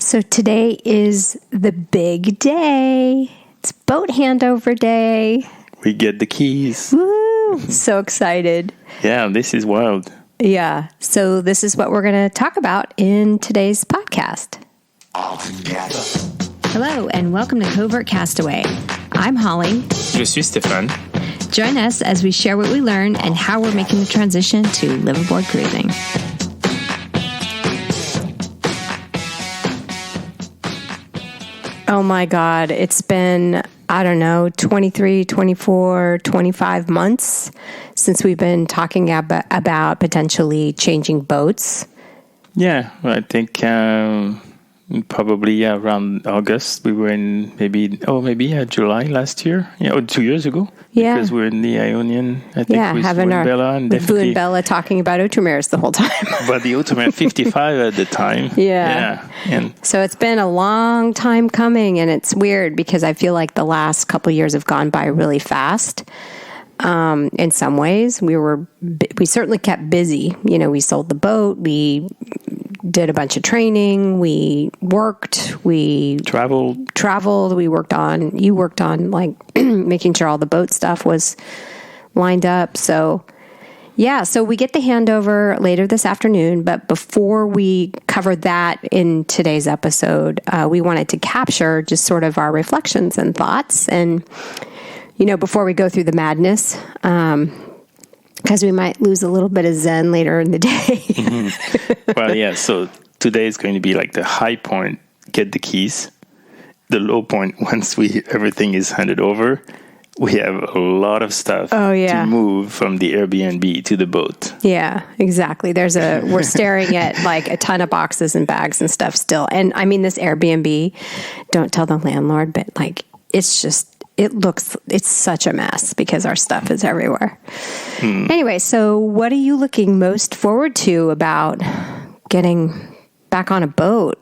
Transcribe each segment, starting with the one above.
So today is the big day. It's boat handover day. We get the keys. Woo! So excited. Yeah, this is wild. Yeah. So this is what we're going to talk about in today's podcast. Hello, and welcome to Covert Castaway. I'm Holly. Je suis Stéphane. Join us as we share what we learn and how we're making the transition to liveaboard cruising. Oh my God, it's been, 23, 24, 25 months since we've been talking about potentially changing boats. Yeah, I think probably around August. We were in maybe July last year. Yeah, or 2 years ago. Yeah. Because we're in the Ionian. I think yeah, with having our Bella and with Boo and Bella talking about Outremer's the whole time. But the Outremer 55 at the time. Yeah. And so it's been a long time coming, and it's weird because I feel like the last couple of years have gone by really fast. In some ways, we certainly kept busy. You know, we sold the boat, we did a bunch of training, we worked, we traveled, you worked on like making sure all the boat stuff was lined up. So yeah, so we get the handover later this afternoon, but before we cover that in today's episode, we wanted to capture just sort of our reflections and thoughts, and before we go through the madness, because we might lose a little bit of zen later in the day. Mm-hmm. Well, yeah, so today is going to be like the high point, get the keys. The low point, once everything is handed over, we have a lot of stuff to move from the Airbnb to the boat. Yeah, exactly. We're staring at like a ton of boxes and bags and stuff still. And I mean, this Airbnb, don't tell the landlord, but like, it's such a mess because our stuff is everywhere. Anyway, so what are you looking most forward to about getting back on a boat?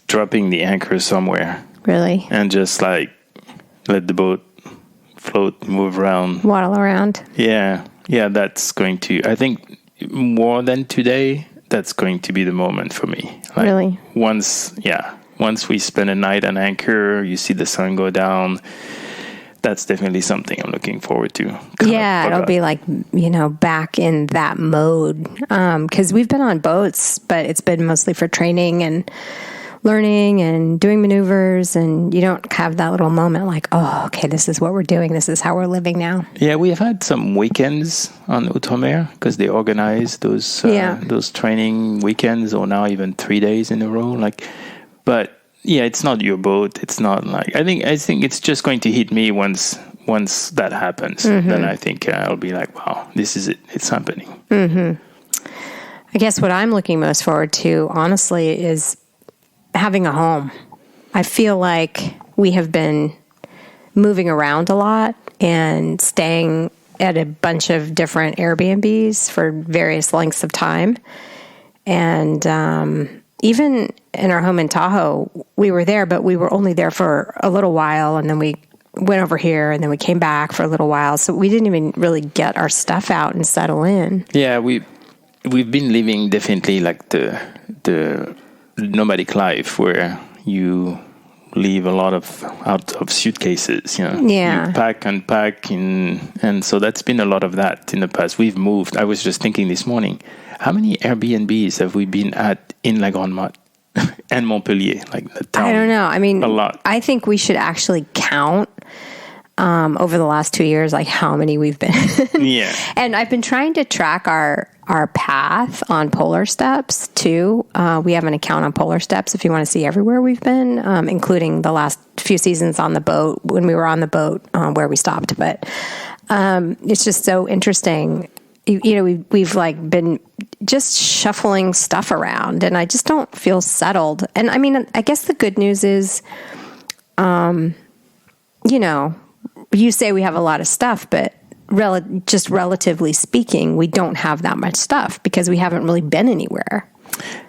Dropping the anchor somewhere. Really? And just like let the boat float, move around. Waddle around. Yeah, that's going to, I think more than today, that's going to be the moment for me. Like, really? Once we spend a night on anchor, you see the sun go down. That's definitely something I'm looking forward to. It'll be like, back in that mode. Because we've been on boats, but it's been mostly for training and learning and doing maneuvers. And you don't have that little moment like, oh, okay, this is what we're doing. This is how we're living now. Yeah, we have had some weekends on Outremer because they organize those training weekends, or now even 3 days in a row. But yeah, it's not your boat. It's not like, I think it's just going to hit me once that happens. Mm-hmm. Then I think I'll be like, wow, this is it. It's happening. Mm-hmm. I guess what I'm looking most forward to, honestly, is having a home. I feel like we have been moving around a lot and staying at a bunch of different Airbnbs for various lengths of time. And, even in our home in Tahoe, we were there, but we were only there for a little while, and then we went over here, and then we came back for a little while. So we didn't even really get our stuff out and settle in. Yeah, we've been living definitely like the nomadic life, where you leave a lot out of suitcases. Yeah. You pack, unpack, and so that's been a lot of that in the past. We've moved. I was just thinking this morning, how many Airbnbs have we been at in La Grande-Motte and Montpellier? Like the town? I don't know. I mean, a lot. I think we should actually count over the last 2 years, like how many we've been. Yeah. And I've been trying to track our path on Polar Steps too. We have an account on Polar Steps if you want to see everywhere we've been, including the last few seasons on the boat, when we were on the boat where we stopped. But it's just so interesting. We've like been just shuffling stuff around, and I just don't feel settled. And I mean, I guess the good news is, you say we have a lot of stuff, but just relatively speaking, we don't have that much stuff because we haven't really been anywhere.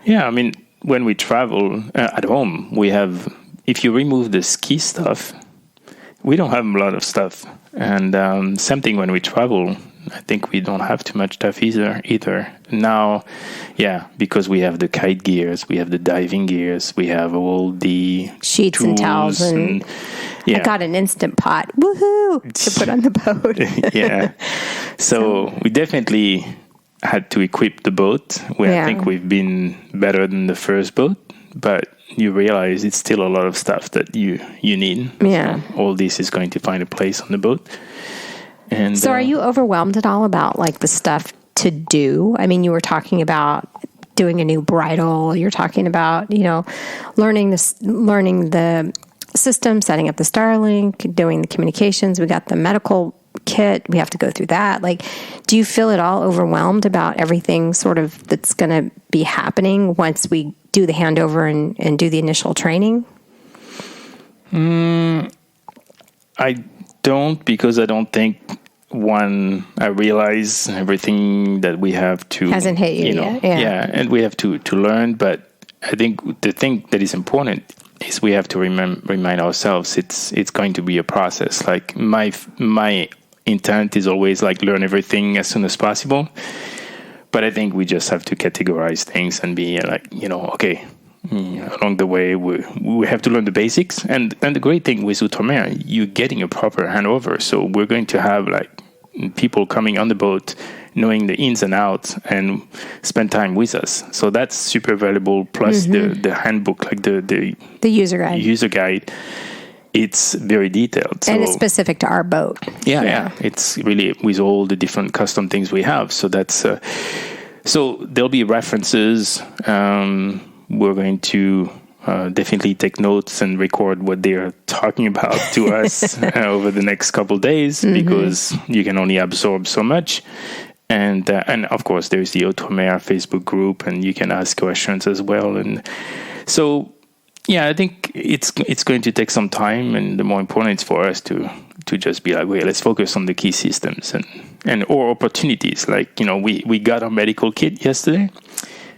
Yeah, I mean, when we travel at home, we have, if you remove the ski stuff, we don't have a lot of stuff. And same thing when we travel. I think we don't have too much stuff either. Now, because we have the kite gears, we have the diving gears, we have all the sheets and towels, and I got an Instant Pot, woohoo, to put on the boat. So we definitely had to equip the boat. I think we've been better than the first boat, but you realize it's still a lot of stuff that you need. Yeah. So all this is going to find a place on the boat. And so are you overwhelmed at all about like the stuff to do? I mean, you were talking about doing a new bridle. You're talking about, learning the system, setting up the Starlink, doing the communications. We got the medical kit. We have to go through that. Like, do you feel at all overwhelmed about everything sort of that's going to be happening once we do the handover and do the initial training? I don't, because I don't think I realize everything that we have to hasn't hit you yet. And we have to learn. But I think the thing that is important is we have to remind ourselves it's going to be a process. Like my intent is always like learn everything as soon as possible. But I think we just have to categorize things and be like, okay, along the way we have to learn the basics. And the great thing with Outremer, you're getting a proper handover. So we're going to have like people coming on the boat, knowing the ins and outs, and spend time with us. So that's super valuable. Plus the handbook, like the user guide. It's very detailed. And it's specific to our boat. Yeah. It's really with all the different custom things we have. So that's so there'll be references. We're going to definitely take notes and record what they're talking about to us over the next couple of days, because you can only absorb so much. And of course, there's the Outremer Facebook group, and you can ask questions as well. And so, I think it's going to take some time, and the more important is for us to just be like, wait, let's focus on the key systems and or opportunities. Like, we got our medical kit yesterday,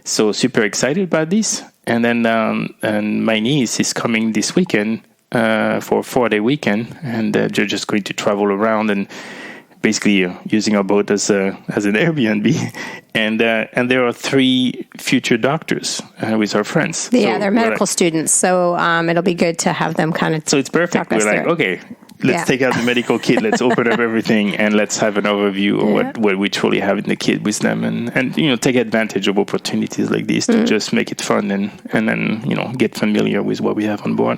so super excited about this. And then and my niece is coming this weekend for a 4-day weekend, and they're just going to travel around and basically using our boat as an Airbnb. And there are 3 future doctors with our friends. Yeah, they're medical students, so it'll be good to have them kind of. So it's perfect. We're like, okay, let's take out the medical kit, let's open up everything, and let's have an overview of what we truly have in the kit with them, and take advantage of opportunities like this to just make it fun and then get familiar with what we have on board.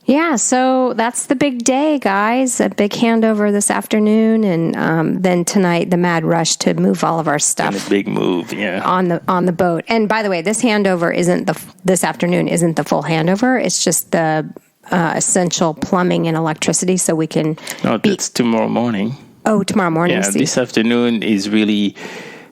Yeah, so that's the big day, guys. A big handover this afternoon, and then tonight the mad rush to move all of our stuff. And a big move, on the boat. And by the way, this handover this afternoon isn't the full handover. It's just the essential plumbing and electricity, so we can. No, it's tomorrow morning. Oh, tomorrow morning. Yeah, this afternoon is really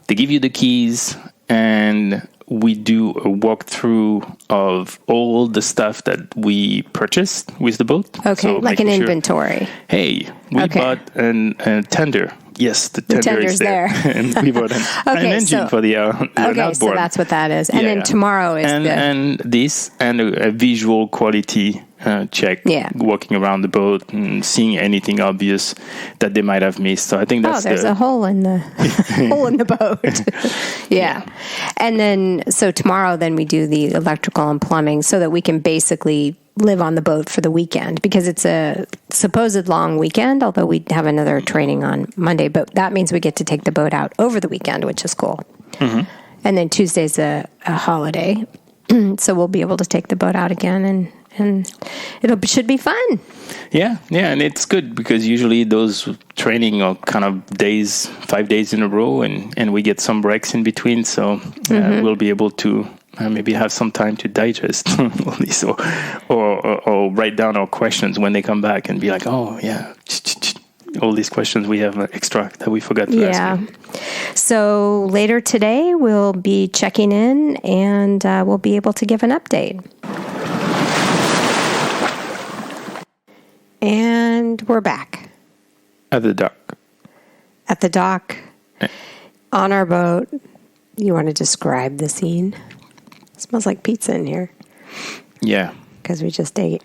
they give you the keys, and we do a walkthrough of all the stuff that we purchased with the boat. Okay, so like an inventory. Hey, we bought a tender. Yes, the tender is there. And we bought an engine for the outboard. Okay, so that's what that is. And then tomorrow is and this and a visual quality check. Yeah. Walking around the boat and seeing anything obvious that they might have missed. So I think that's there's a hole in the hole in the boat. Yeah. And then so tomorrow then we do the electrical and plumbing so that we can basically live on the boat for the weekend, because it's a supposed long weekend, although we have another training on Monday, but that means we get to take the boat out over the weekend, which is cool. And then Tuesday's a holiday, so we'll be able to take the boat out again, and should be fun. Yeah, and it's good because usually those training are kind of 5 days in a row, and we get some breaks in between, so we'll be able to maybe have some time to digest all this, or write down our questions when they come back and be like, oh yeah, all these questions we have extra that we forgot to ask. So later today we'll be checking in, and we'll be able to give an update. And we're back at the dock on our boat. You want to describe the scene? It smells like pizza in here. Yeah. Because we just ate.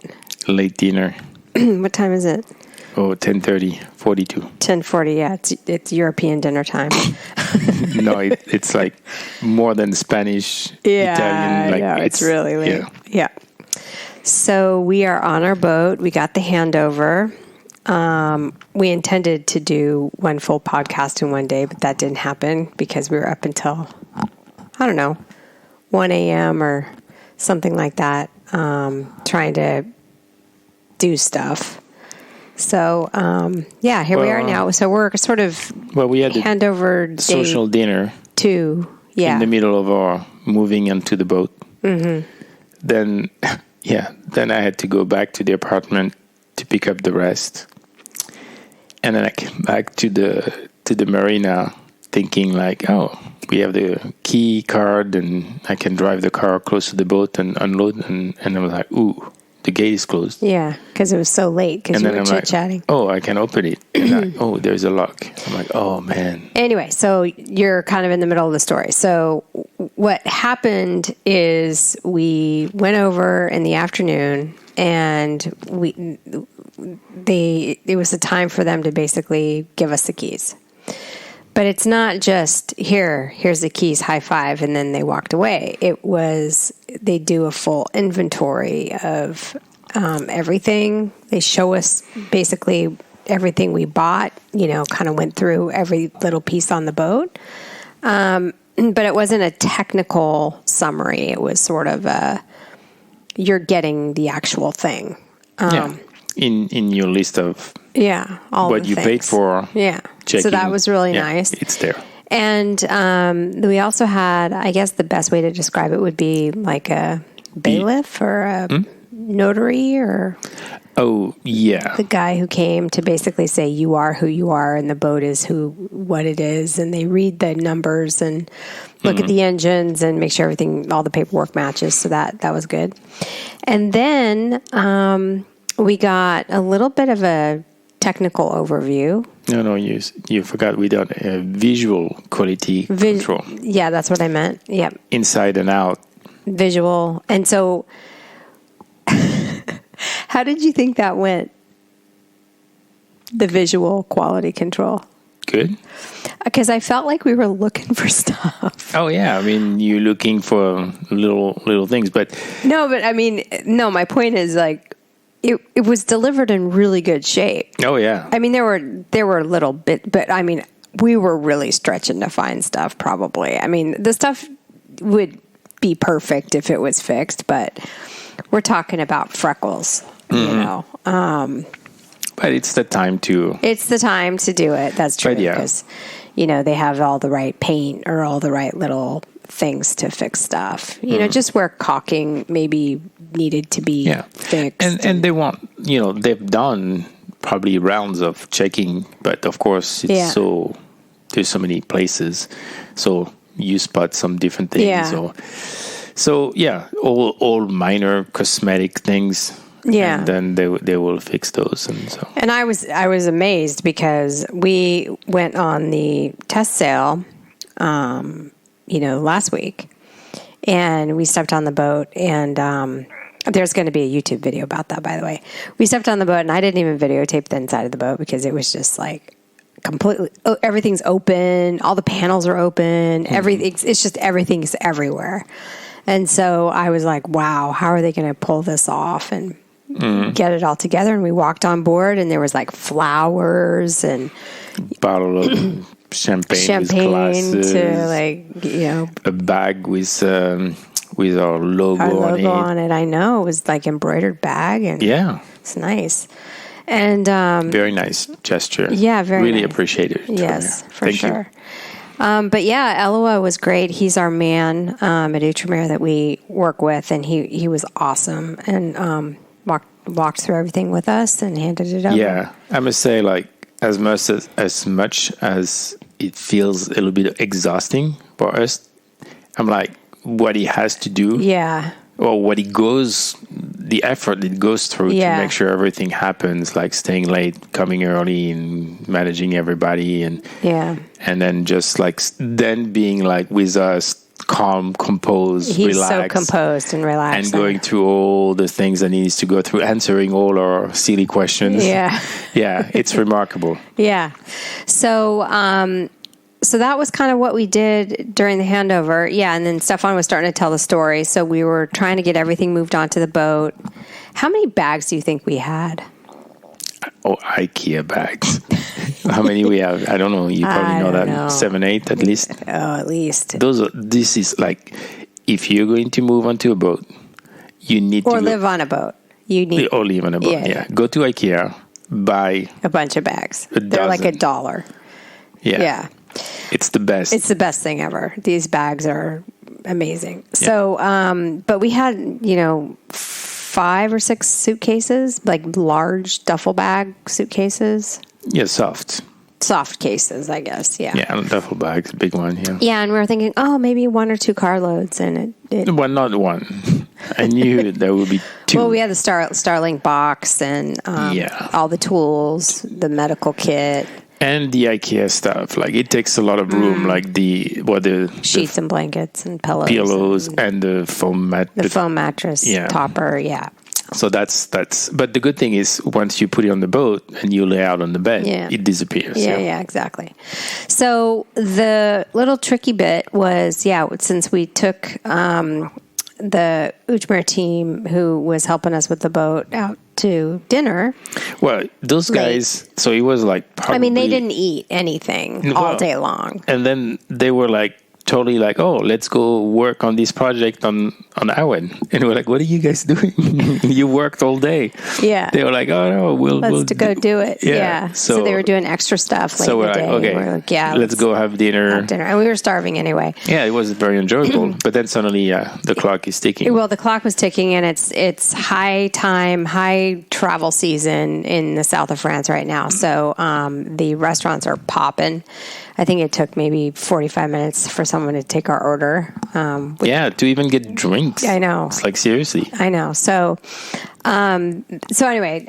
Late dinner. What time is it? Oh, 10:30, 42. 10:40. Yeah, it's European dinner time. No, it's like more than Spanish, Italian. Like it's really late. Yeah. So we are on our boat. We got the handover. We intended to do one full podcast in one day, but that didn't happen because we were up until, I don't know, 1 a.m. or something like that, trying to do stuff. So, here we are now. So we're sort of we had handover social dinner 2. Yeah. In the middle of our moving into the boat. Mm-hmm. Then I had to go back to the apartment to pick up the rest. And then I came back to the marina thinking like, oh, we have the key card and I can drive the car close to the boat and unload. And I was like, ooh, the gate is closed. Yeah, because it was so late because we were chit-chatting. Like, oh, I can open it. And there's a lock. I'm like, oh, man. Anyway, so you're kind of in the middle of the story. So what happened is we went over in the afternoon and it was a time for them to basically give us the keys. But it's not just here's the keys, high five, and then they walked away. It was, they do a full inventory of everything. They show us basically everything we bought, kind of went through every little piece on the boat. But it wasn't a technical summary. It was sort of you're getting the actual thing. In your list of all what you paid for. Yeah. Checking. So that was really nice. It's there. And we also had, I guess the best way to describe it would be like a bailiff or a notary or... Oh, yeah. The guy who came to basically say you are who you are and the boat is what it is. And they read the numbers and look at the engines and make sure all the paperwork matches. So that was good. And then we got a little bit of a technical overview. No, you forgot we done a visual quality control. Yeah, that's what I meant. Yep. Inside and out. Visual. And so how did you think that went? The visual quality control. Good. Because I felt like we were looking for stuff. Oh, yeah. I mean, you're looking for little things, but... No, my point is like, it was delivered in really good shape. Oh, yeah. I mean, there were a little bit, but I mean, we were really stretching to find stuff probably. I mean, the stuff would be perfect if it was fixed, but we're talking about freckles, But it's the time to... It's the time to do it. That's true. But yeah. Because, they have all the right paint or all the right little things to fix stuff. Just where caulking maybe needed to be fixed. And they want, they've done probably rounds of checking, but of course it's there's so many places. So you spot some different things. Yeah. So all minor cosmetic things. Yeah. And then they will fix those. And I was amazed because we went on the test sail, last week, and we stepped on the boat, and there's going to be a YouTube video about that, by the way. We stepped on the boat, and I didn't even videotape the inside of the boat because it was just like completely, everything's open, all the panels are open, it's just everything's everywhere. And so I was like, wow, how are they going to pull this off and get it all together? And we walked on board, and there was like flowers and bottle of champagne with glasses, to a bag with our logo on it. I know, it was like embroidered bag, and it's nice. And very nice gesture. Yeah, very really nice. Appreciate it. Yes, for sure. But Eloa was great. He's our man at Outremer that we work with, and he was awesome and walked through everything with us and handed it over. Yeah, I must say, like, as much as it feels a little bit exhausting for us, I'm like, what he has to do, or the effort it goes through to make sure everything happens, like staying late, coming early, and managing everybody, and then just like then being like with us calm, composed, He's relaxed. so composed and relaxed. And going through all the things that he needs to go through, answering all our silly questions. Yeah. Yeah, it's remarkable. Yeah. So, so that was kind of what we did during the handover. Yeah, and then Stefan was starting to tell the story. So we were trying to get everything moved onto the boat. How many bags do you think we had? Oh, IKEA bags. How many we have? I don't know. You probably know that. 7, 8 at least. Oh, at least. This is like, if you're going to move onto a boat, you need to live on a boat. You need or live on a boat. Yeah. Go to IKEA, buy a bunch of bags. They're like $1. Yeah. It's the best. It's the best thing ever. These bags are amazing. Yeah. So, but we had, 5 or 6 suitcases, like large duffel bag suitcases. Yeah, soft cases, I guess. Yeah. Yeah, duffel bags, big one. Yeah. Yeah, and we were thinking, maybe 1 or 2 carloads, and it well, not 1. I knew there would be 2. Well, we had the Starlink box and all the tools, the medical kit. And the IKEA stuff, like it takes a lot of room, like the sheets and blankets and pillows and the foam mattress topper, yeah. So that's. But the good thing is, once you put it on the boat and you lay out on the bed, it disappears. Yeah, exactly. So the little tricky bit was, since we took the Ujmer team who was helping us with the boat out to dinner. Well, those guys, so it was like probably... they didn't eat anything all day long. And then they were like, totally like, oh, let's go work on this project on our end. And we're like, what are you guys doing? You worked all day. Yeah. They were like, oh, no, we'll go do it. Yeah. So they were doing extra stuff late in the day. Okay, we're like, let's go have dinner. And we were starving anyway. Yeah, it was very enjoyable. But then suddenly, the clock is ticking. Well, the clock was ticking, and it's high travel season in the south of France right now. So the restaurants are popping. I think it took maybe 45 minutes for someone to take our order. To even get drinks. I know. It's like, seriously. I know. So anyway,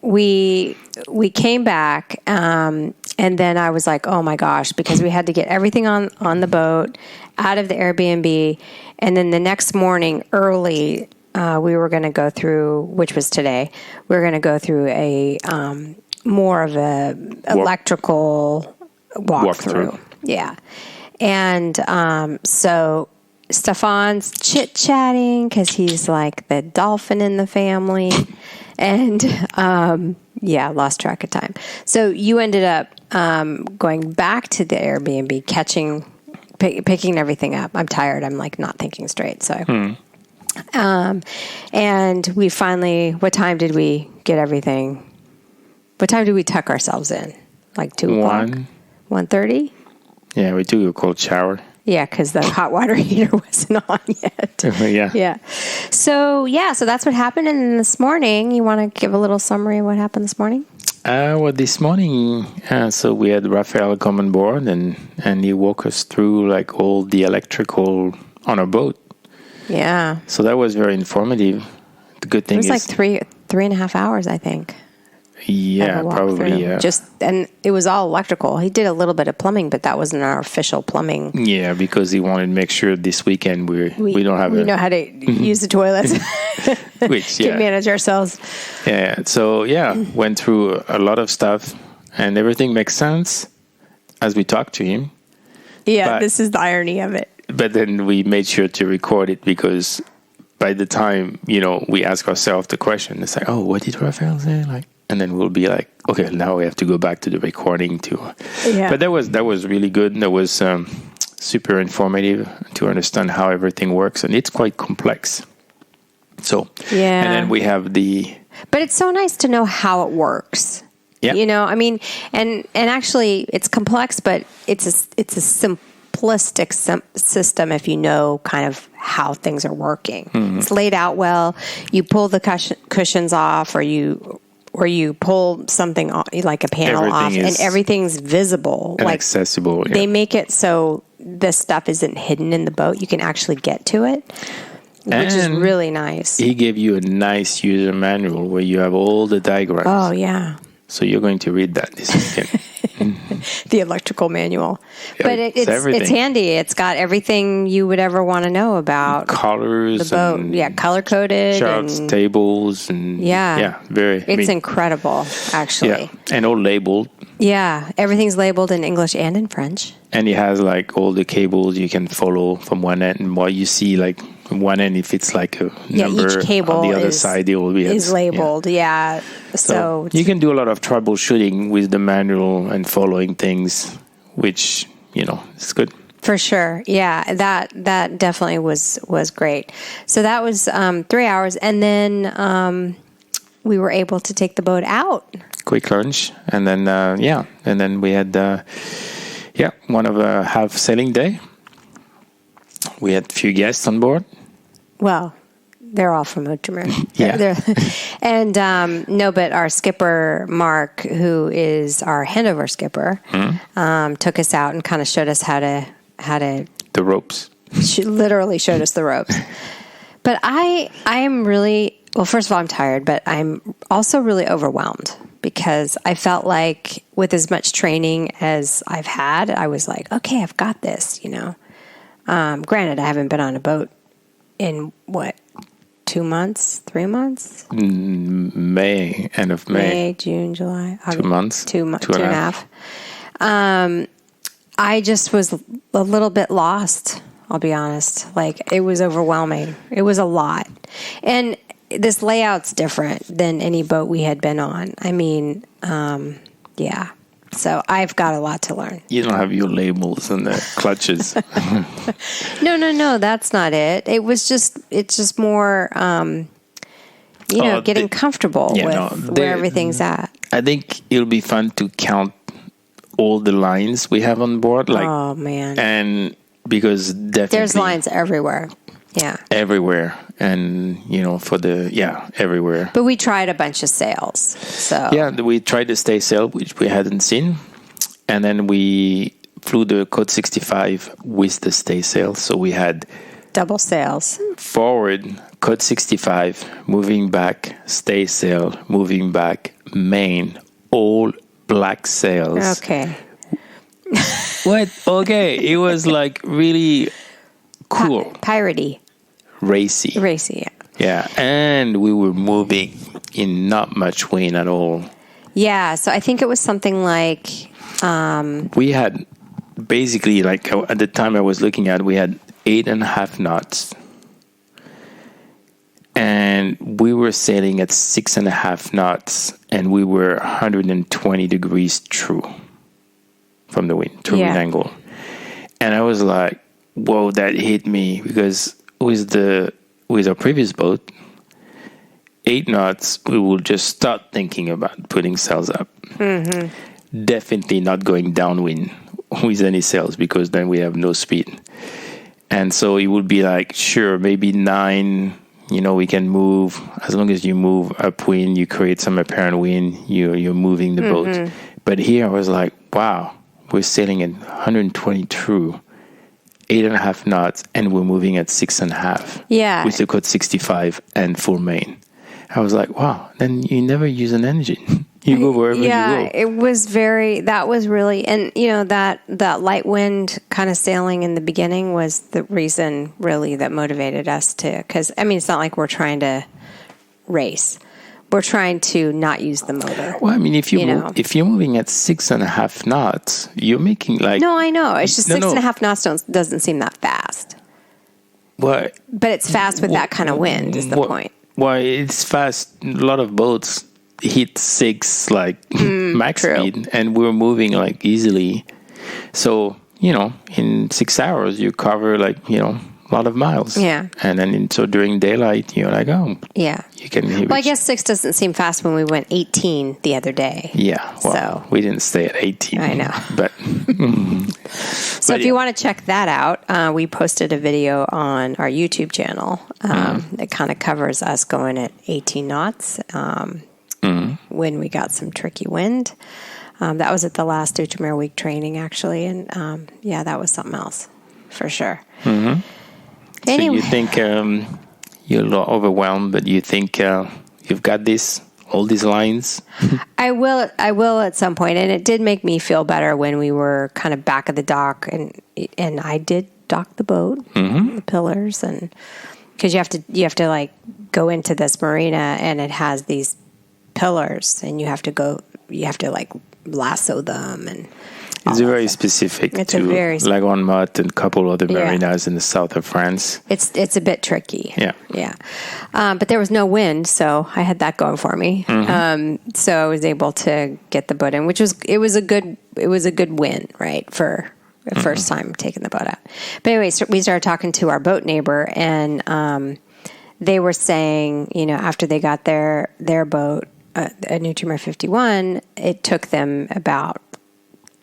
we came back, and then I was like, oh my gosh, because we had to get everything on the boat, out of the Airbnb, and then the next morning early, we were going to go through, which was today, we were going to go through a more of a electrical walkthrough. Yeah. And so Stefan's chit-chatting because he's like the dolphin in the family. And lost track of time. So you ended up going back to the Airbnb, picking everything up. I'm tired. I'm like not thinking straight. So and we finally, what time did we get everything? What time did we tuck ourselves in? Like 2 o'clock? 1:30? Yeah, we took a cold shower. Yeah, because the hot water heater wasn't on yet. Yeah. So that's what happened. And then this morning, you want to give a little summary of what happened this morning? This morning, so we had Raphael come on board, and he walked us through like all the electrical on our boat. Yeah. So that was very informative. The good thing is... It was like 3.5 hours, I think. Yeah, probably. Yeah. And it was all electrical. He did a little bit of plumbing, but that wasn't our official plumbing. Yeah, because he wanted to make sure this weekend we don't have. We know how to use the toilets. Can manage ourselves. Yeah. So went through a lot of stuff, and everything makes sense as we talked to him. Yeah, this is the irony of it. But then we made sure to record it because by the time we ask ourselves the question, it's like, oh, what did Raphael say? Like. And then we'll be like, okay, now we have to go back to the recording too. Yeah. But that was really good. That was super informative to understand how everything works, and it's quite complex. So and then we have But it's so nice to know how it works. Yeah. And actually it's complex, but it's a simplistic system if you know kind of how things are working. Mm-hmm. It's laid out well. You pull the cushions off, or you pull something off, like a panel off, and everything's visible, and accessible. Yeah. They make it so the stuff isn't hidden in the boat. You can actually get to it, which is really nice. He gave you a nice user manual where you have all the diagrams. Oh, yeah. So you're going to read that this weekend. The electrical manual. Yeah, But it's handy. It's got everything you would ever want to know about colors, the boat. and Yeah, color-coded. charts, and tables, and very. It's incredible, actually. Yeah, and all labeled. Yeah, everything's labeled in English and in French. And it has like all the cables you can follow from one end, and what you see like one end, if it's like a number, each cable on the other side it will be is labeled. Yeah. So you can do a lot of troubleshooting with the manual and following things, which is good. For sure. Yeah, that definitely was great. So that was 3 hours, and then we were able to take the boat out. Quick lunch, and then and then we had one of a half sailing day. We had a few guests on board. Well, they're all from Outremer. Yeah. But our skipper, Mark, who is our Handover skipper, took us out and kind of showed us how to the ropes. She literally showed us the ropes. But I am really, well, first of all, I'm tired, but I'm also really overwhelmed because I felt like with as much training as I've had, I was like, okay, I've got this, Granted, I haven't been on a boat in 2 months, 3 months? End of May. May, June, July. August, 2 months. Two and a half. I just was a little bit lost, I'll be honest. Like, it was overwhelming. It was a lot. And this layout's different than any boat we had been on. I mean, yeah. So I've got a lot to learn. You don't have your labels and the clutches. No, that's not it. It's just more, getting comfortable with where everything's at. I think it'll be fun to count all the lines we have on board. Oh, man. And because definitely there's lines everywhere. Yeah. Everywhere. And, everywhere. But we tried a bunch of sails. So yeah, we tried the stay sail, which we hadn't seen. And then we flew the Code 65 with the stay sail. So we had double sails. Forward, Code 65, moving back, stay sail, moving back, main, all black sails. Okay. What? Okay. It was like really cool. Piratey. Racy, yeah. Yeah, and we were moving in not much wind at all. Yeah, so I think it was something like... we had basically, like at the time I was looking at, we had 8.5 knots. And we were sailing at 6.5 knots, and we were 120 degrees true from the wind, wind angle. And I was like, whoa, that hit me, because with our previous boat, 8 knots, we will just start thinking about putting sails up. Mm-hmm. Definitely not going downwind with any sails, because then we have no speed. And so it would be like, sure, maybe 9, we can move. As long as you move upwind, you create some apparent wind, you're moving the boat. But here I was like, wow, we're sailing at 120 true. 8.5 knots, and we're moving at 6.5. Yeah. With the Code 65 and full main. I was like, wow, then you never use an engine. You go wherever you go. Yeah, it was that was really, and that light wind kind of sailing in the beginning was the reason really that motivated us because, it's not like we're trying to race. We're trying to not use the motor. Well, if you're moving at 6.5 knots, you're making like... No, I know. It's just 6.5 knots doesn't seem that fast. What? But it's fast with that kind of wind is the point. Well, it's fast. A lot of boats hit 6 max speed, and we're moving like easily. So, in 6 hours, you cover a lot of miles. Yeah. And then during daylight, you're like, oh. Yeah. You can hear I guess 6 doesn't seem fast when we went 18 the other day. Yeah. Well, we didn't stay at 18. I know. But... So if you want to check that out, we posted a video on our YouTube channel that kind of covers us going at 18 knots when we got some tricky wind. That was at the last Outremer week training, actually. And that was something else for sure. Mm-hmm. Anyway. So you think you're a little overwhelmed, but you think you've got this all these lines? I will at some point, and it did make me feel better when we were kind of back at the dock, and I did dock the boat, the pillars, and because you have to like go into this marina, and it has these pillars, and you have to like lasso them, and it's very specific to Lagon-Motte and a couple other marinas in the south of France. It's a bit tricky. Yeah. But there was no wind, so I had that going for me. So I was able to get the boat in, which was a good win, right, for the first time taking the boat out. But anyway, so we started talking to our boat neighbor, and they were saying, after they got their boat, a New Timor 51, it took them about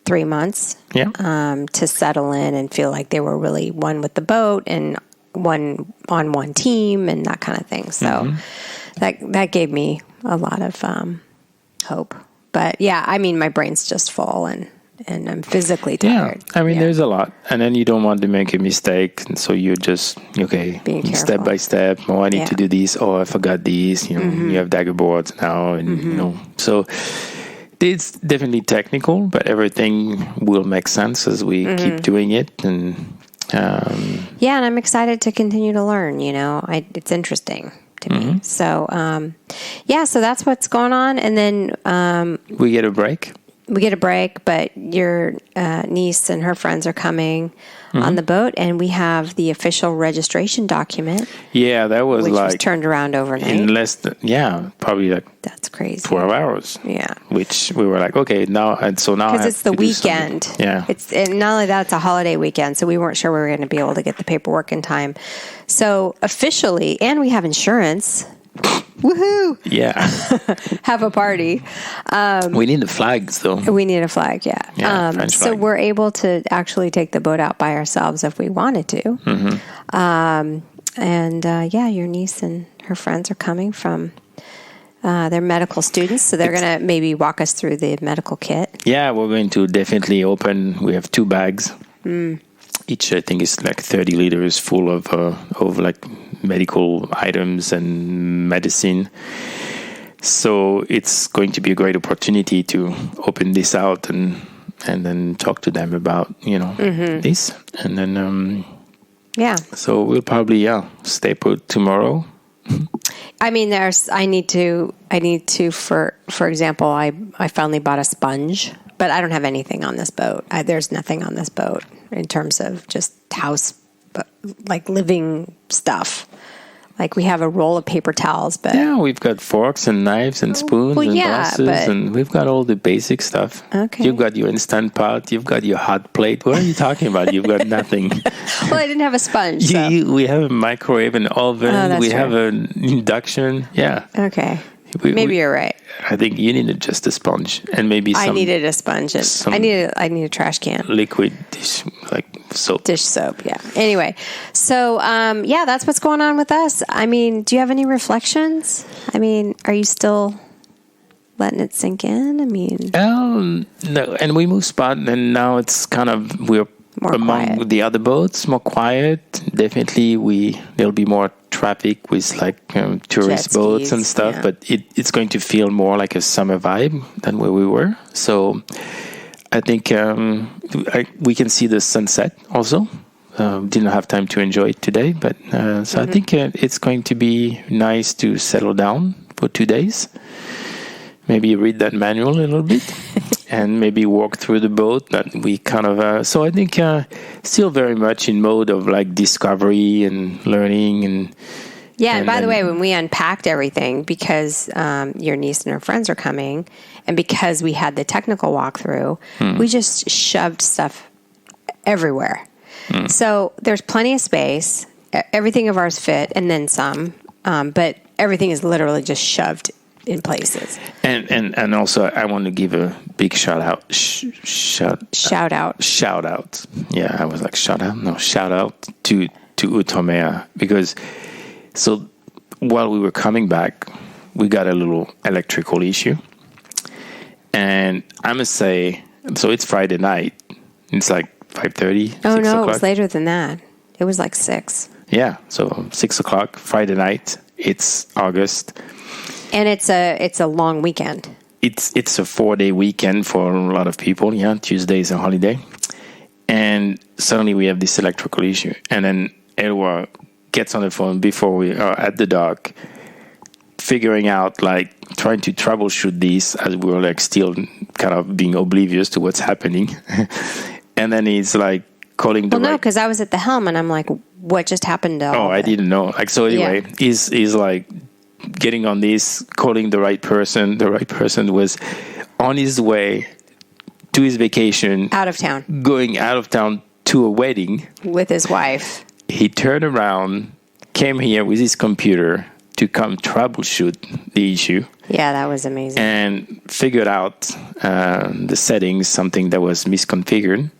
3 months to settle in and feel like they were really one with the boat and one on one team and that kind of thing. So that gave me a lot of hope. But yeah, I mean, my brain's just full and I'm physically tired. Yeah, I mean, there's a lot. And then you don't want to make a mistake. And so you're just, step by step. Oh, I need to do this. Oh, I forgot these. You have dagger boards now. And, so it's definitely technical, but everything will make sense as we keep doing it. And and I'm excited to continue to learn. It's interesting to me. So so that's what's going on. And then we get a break. But your niece and her friends are coming on the boat, and we have the official registration document. Yeah, that was which was turned around overnight. In less than, probably like that's crazy. 12 hours. Yeah, which we were like, okay, now because it's the weekend. Yeah, and not only that, it's a holiday weekend, so we weren't sure we were going to be able to get the paperwork in time. So officially, and we have insurance. Woohoo! Yeah. Have a party. We need the flags, though. We need a flag, yeah. French so flag. we're able to actually take the boat out by ourselves if we wanted to. Your niece and her friends are coming from, they're medical students, so they're going to maybe walk us through the medical kit. Yeah, we're going to definitely open, we have 2 bags. Each, I think, is like 30 liters full of like medical items and medicine. So it's going to be a great opportunity to open this out and then talk to them about, this. And then, so we'll probably, stay put tomorrow. I mean, I need to, for example, I finally bought a sponge, but I don't have anything on this boat. There's nothing on this boat in terms of just house, like living stuff. Like we have a roll of paper towels, but we've got forks and knives and spoons and glasses, and we've got all the basic stuff. Okay. You've got your Instant Pot, you've got your hot plate. What are you talking about? You've got nothing. Well, I didn't have a sponge. We have a microwave, an oven. We have an induction. Yeah. Okay. Maybe you're right. I think you needed just a sponge and maybe some. I needed a sponge. I need a trash can. Liquid dish, like soap. Dish soap, yeah. Anyway, so that's what's going on with us. I mean, do you have any reflections? I mean, are you still letting it sink in? I mean, no. And we moved spot, and now it's kind of we're more among quiet. The other boats, more quiet. Definitely, there'll be more traffic with like tourist boats and stuff, but it's going to feel more like a summer vibe than where we were. So I think we can see the sunset also. Didn't have time to enjoy it today, but so I think it's going to be nice to settle down for 2 days. Maybe read that manual a little bit. And maybe walk through the boat that we kind of... so I think still very much in mode of like discovery and learning. And by the way, when we unpacked everything, because your niece and her friends are coming, and because we had the technical walkthrough, we just shoved stuff everywhere. So there's plenty of space. Everything of ours fit, and then some. But everything is literally just shoved in places. And also I want to give a big shout out. Shout out. Yeah, I was like shout out to Utomea, because so while we were coming back, we got a little electrical issue. And I must say, so it's Friday night. It's like 5:30. Oh, 6 no, o'clock. it was later than that. It was like 6. Yeah, so 6 o'clock, Friday night. It's August. And it's a long weekend. It's a 4-day weekend for a lot of people. Yeah, Tuesday is a holiday. And suddenly we have this electrical issue. And then Elwa gets on the phone before we are at the dock, figuring out, like, trying to troubleshoot this as we were, like, still kind of being oblivious to what's happening. And then he's, like, calling the no, because I was at the helm, and I'm like, what just happened to all I didn't know. Like, so anyway, he's like getting on this, calling the right person. The right person was on his way to his vacation. Out of town. Going out of town to a wedding. With his wife. He turned around, came here with his computer to come troubleshoot the issue. Yeah, that was amazing. And figured out the settings, something that was misconfigured.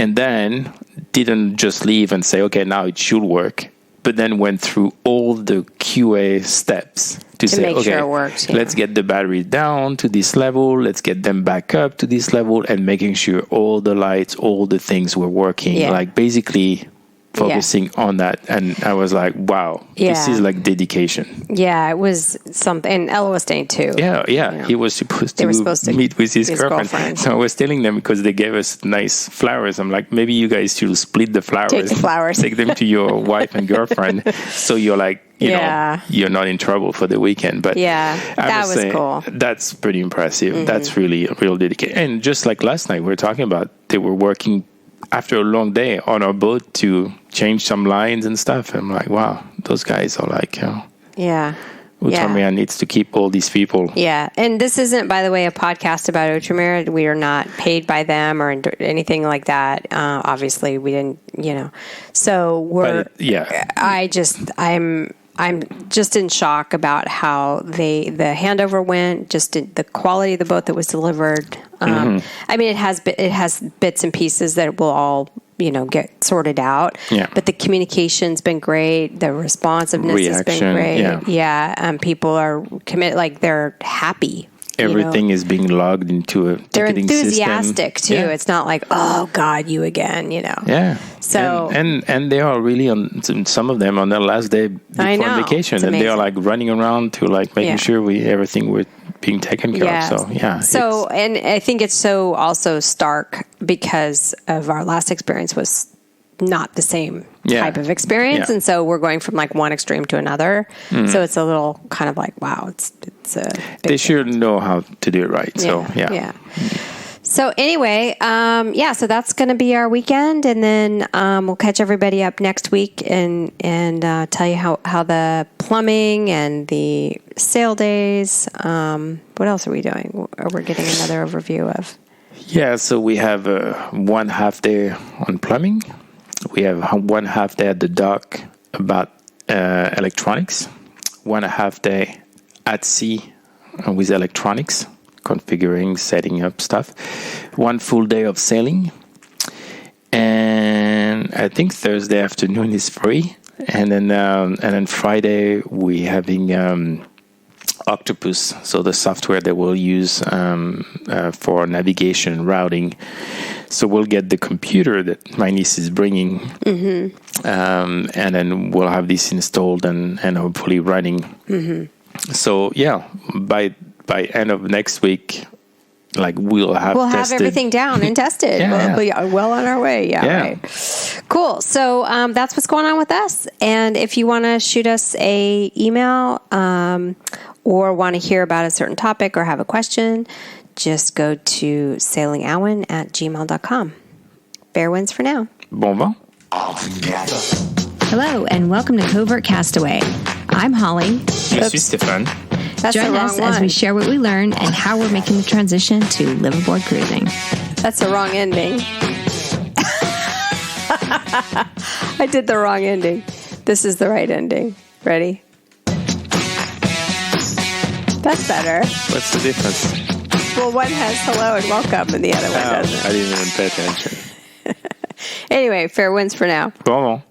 And then didn't just leave and say, okay, now it should work. But then went through all the QA steps to say, make okay, sure it works, let's get the battery down to this level. Let's get them back up to this level, and making sure all the lights, all the things were working. Yeah. Like basically focusing on that. And I was like, wow, this is like dedication. Yeah, it was something. And Ella was staying too. Yeah. He was supposed to meet with his girlfriend. So I was telling them, because they gave us nice flowers, I'm like, maybe you guys should split the flowers. Take the flowers. Take them to your wife and girlfriend. So you're like, you know, you're not in trouble for the weekend. But that was cool. That's pretty impressive. Mm-hmm. That's really a real dedication. And just like last night, we were talking about, they were working after a long day on our boat to change some lines and stuff. I'm like, wow, those guys are like, Outremer needs to keep all these people. Yeah. And this isn't, by the way, a podcast about Outremer. We are not paid by them or anything like that. Obviously, we didn't, So I'm just in shock about how the handover went, just the quality of the boat that was delivered. I mean, it has bits and pieces that will all, get sorted out. Yeah. But the communication's been great. The responsiveness has been great. Yeah. People are committed, like they're happy. Everything is being logged into a ticketing system. They're enthusiastic too. Yeah. It's not like, oh God, you again, Yeah. So and they are really some of them on their last day before vacation, and they are like running around to like making sure everything we're being taken care of. So and I think it's so also stark because of our last experience was not the same type of experience, and so we're going from like one extreme to another. So it's a little kind of like, wow, it's a big they should know how to do it right. So anyway, so that's going to be our weekend, and then we'll catch everybody up next week and tell you how the plumbing and the sail days. What else are we doing? We're getting another overview of. Yeah, so we have 1 half day on plumbing. We have 1 half day at the dock about electronics. 1.5 day at sea with electronics, configuring, setting up stuff. 1 full day of sailing. And I think Thursday afternoon is free. And then Friday we having Octopus, so the software that we'll use for navigation and routing. So we'll get the computer that my niece is bringing, and then we'll have this installed and hopefully running. So by end of next week, like we'll have everything down and tested. We'll be well on our way. Right. Cool. So that's what's going on with us. And if you want to shoot us a email or want to hear about a certain topic or have a question, just go to sailingowen@gmail.com. Fair winds for now. Bon vent. Hello, and welcome to Covert Castaway. I'm Holly. Je suis Stéphane. Join us as we share what we learn and how we're making the transition to liveaboard cruising. That's the wrong ending. I did the wrong ending. This is the right ending. Ready? That's better. What's the difference? Well, one has hello and welcome, and the other one doesn't. I didn't even pay attention. Anyway, fair winds for now. Bon.